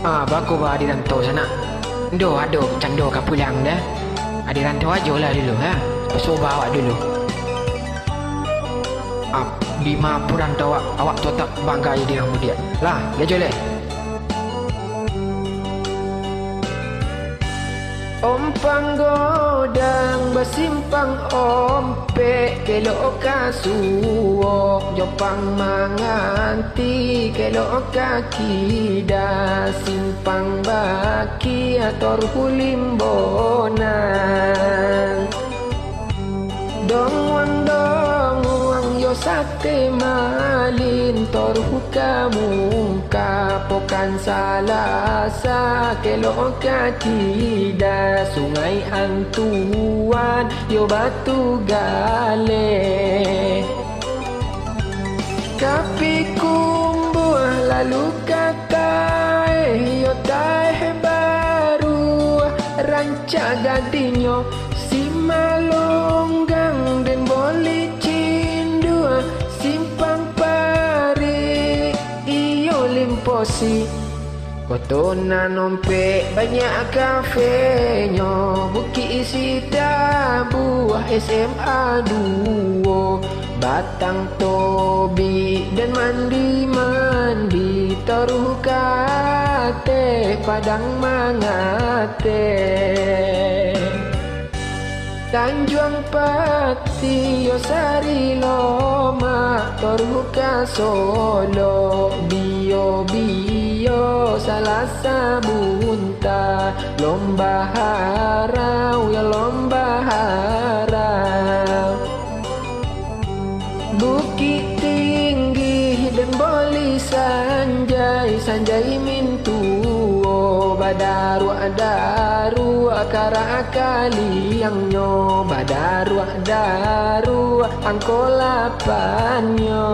Baku ba di rantau sana. Do ado cando ka pulang dah. Di rantau aja lah dulu ha. Pasal bawa dulu. Di mampu rantau awak tu tak bangga jadi orang muda. Lah, dia joleh. Ompang godang basimpang ompe kelok kasuo jopang manganti kelok kakida simpang baki ator hulimbonan dong wang yo sate malin tor hukamungka pokan salasa kelok kakida sungai antuan yo batu gale kapi kumbuh lalu kata yo tahe baru ranca gadinyo si malonggang dan boli cindu simpang pari iyo limposi kotona nompe banyak kafenyo buki isi tabu SMA 2 batang tobi dan mandi taruh kate padang mangate Tanjuang Pati Yosari Loma Torhuka Solo Bio Salasa Bunta Lomba Harau ya Lomba Harau Bukit Tinggi dan Boli Sanjai Mintuo Badaru akara akali yang nyo Badaru angkola panyo